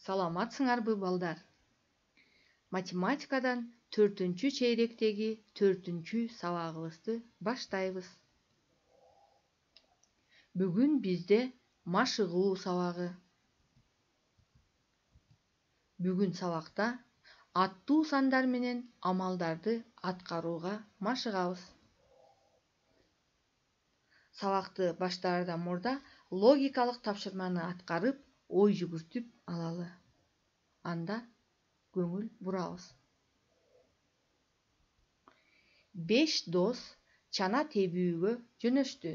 Саламатсыңарбы балдар? Математикадан 4-чү чейректеги 4-чү сабагыбызды баштайбыз. Бүгүн бизде машыгуу сабагы. Бүгүн сабакта аттуу сандар менен амалдарды аткарууга машыгабыз. Сабакты баштаардан мурда логикалык тапшырманы аткарып, ой жүгүртүп алалы. Анда көңүл бурабыз. 5 дос чана тебүүгө жөнөштү.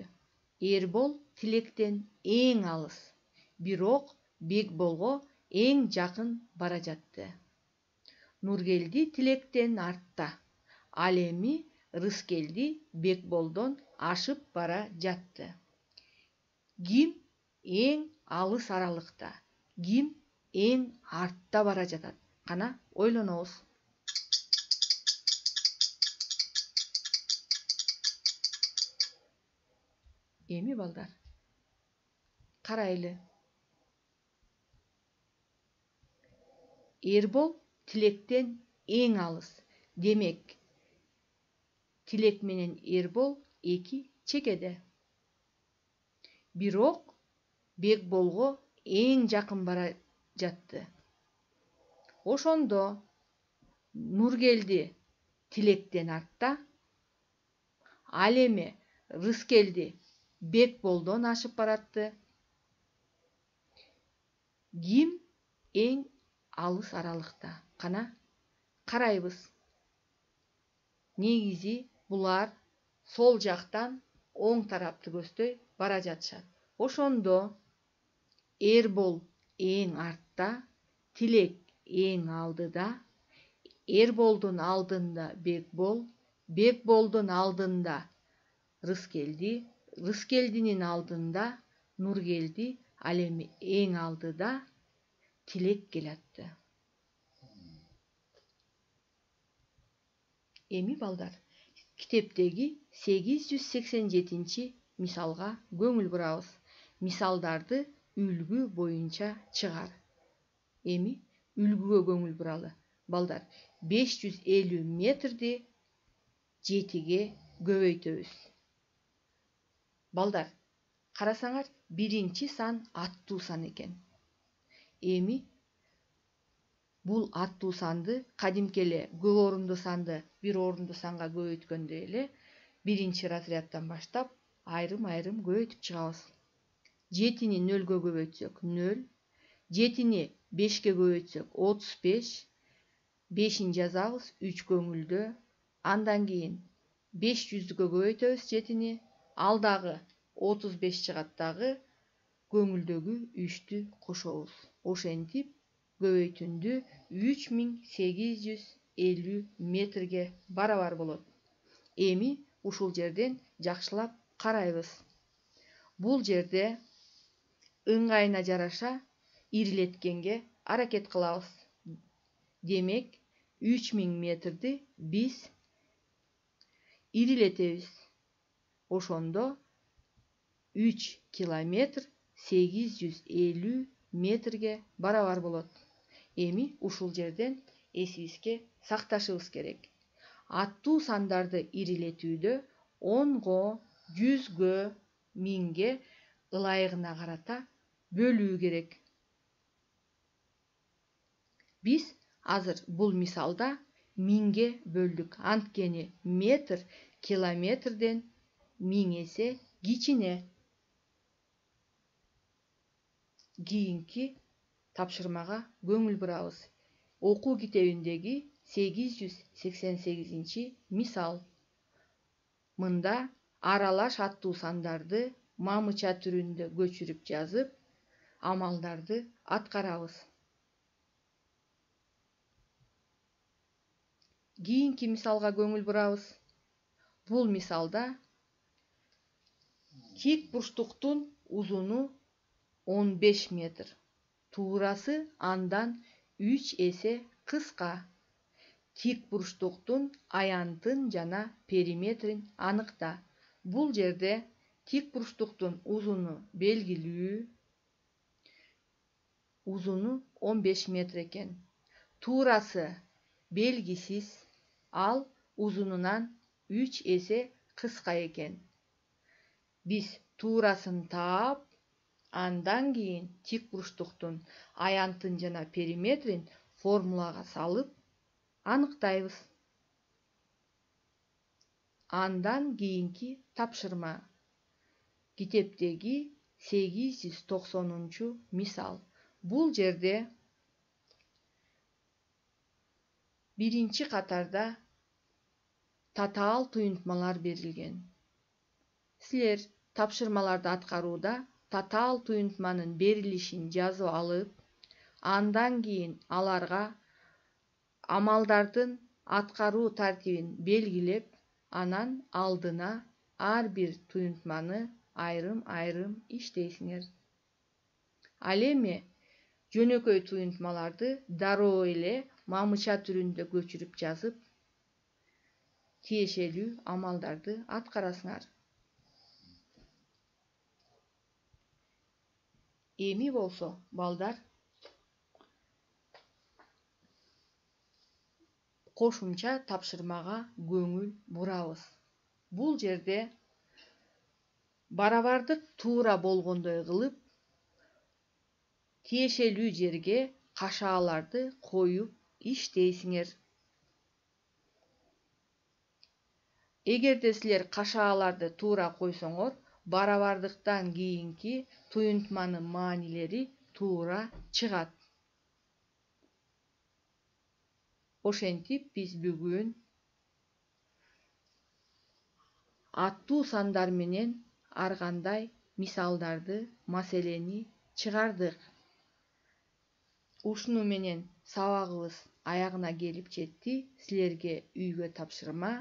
Эрбол тилектен эң алыс, бирок Бекболго эң жакын бара жатты. Нургелди тилектен артта, ал эми Рыскелди Бекболдон ашып бара жатты. Ким эң алыс аралыкта, ким эң артта бара жатат? Кана ойлонобуз. Эми балдар, карайлы. Эрбол тилектен эң алыс. Демек, тилек менен Эрбол эки чекеде. Бирок Бекболго эң жакын бара жатты. Ошондо Нургелди тилектен артта, ал эми Рыскелди Бекболдон ашып баратты. Ким эң алыс аралыкта? Кана карайбыз. Негизи булар сол жактан оң тарапты көздөй бара жатышат. Ошондо Эрбол эң артта, тилек эң алдыда, Эрболдун алдында Бекбол, Бекболдун алдында Рыскелди, Рыскелдинин алдында Нургелди, ал эми эң алдыда тилек келатты. Эми балдар, китептеги 887 мисалга көңүл бурабыз. Мисалдарды үлгү боюнча чыгар. Эми үлгүгө көңүл буралы. Балдар, 550 метрди 7ге көбөйтөбүз. Балдар, карасаңар, биринчи сан аттуу сан экен. Эми бул аттуу санды кадимки эле көп орундуу санды бир орундуу санга көбөйткөндөй эле биринчи разряддан баштап айрым-айрым көбөйтүп чыгабыз. 7-ни 0-гө көбөйтсөк 0, 7-ни 5-ке көбөйтсөк 35, 5-ин жазабыз 3 көңүлдө. Андан кийин 500-гө көбөйтөбүз 7-ни, ал дагы 35 чыгат дагы көңүлдөгү 3-тү кошобуз. Ошентип көбөйтүндү 3850 метрге барабар болот. Эми ушул жерден жакшылап карайбыз. Бул жерде ыңгайына жараша ирилеткенге аракет кылабыз. Демек, 3000 метрди биз ирилетебиз. Ошондо 3 километр 850 метрге барабар болот. Эми ушул жерден эсибизге сакташыбыз керек. Аттуу сандарды ирилетүүдө 10го, 100гө, 1000ге ылайыгына карата бөлүү керек. Биз азыр бул мисалда 1000ге бөлдүк. Анткени метр километрден 1000 эсе кичине. Кийинки тапшырмага көңүл бурабыз. Окуу китебиндеги 888 мисал. Мында аралаш аттуу сандарды мамыча түрүндө көчүрүп жазып, амалдарды аткарабыз. Кийинки мисалга көңүл бурабыз. Бул мисалда тик бурчтуктун узуну 15 метр. Туурасы андан 3 эсе кыска. Тик бурчтуктун аянтын жана периметрин аныкта. Бул жерде тик бурчтуктун узуну белгилүү, узуну 15 метр экен. Туурасы белгисиз, ал узунунан 3 эсе кыска экен. Биз туурасын таап, андан кийин тик бурчтуктун аянтын жана периметрин формулага салып аныктайбыз. Андан кийинки тапшырма. Китептеги 890 мисал. Бул жерде биринчи катарда татаал туюнтмалар берилген. Силер тапшырмаларды аткарууда татаал туюнтманын берилишин жазып алып, андан кийин аларга амалдардын аткаруу тартибин белгилеп, анан алдына ар бир туюнтманы айрым-айрым иштейсиңер. Ал эми жөнөкөй туюнтмаларды дароо эле мамыча түрүндө көчүрүп жазып, тиешелүү амалдарды аткарасыңар. Эми болсо, балдар, кошумча тапшырмага көңүл бурабыз. Бул жерде барабардык туура болгондой кылып, тиешелүү жерге кашааларды коюп иштейсиңер. Эгерде силер кашааларды туура койсоңор, барабардыктан кийинки туюнтманын маанилери туура чыгат. Ошентип биз бүгүн аттуу сандар менен ар кандай мисалдарды, маселени чыгардык. Ушуну менен сабагыбыз аягына келип жетти. Силерге үйгө тапшырма.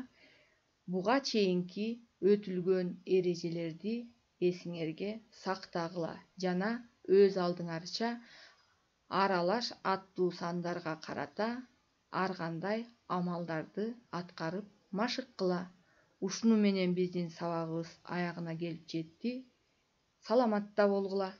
Буга чейинки өтүлгөн эрежелерди эсиңерге сактагыла жана өз алдыңарча аралаш аттуу сандарга карата ар кандай амалдарды аткарып машыккыла. Ушуну менен биздин сабагыбыз аягына келип жетти. Саламатта болгула.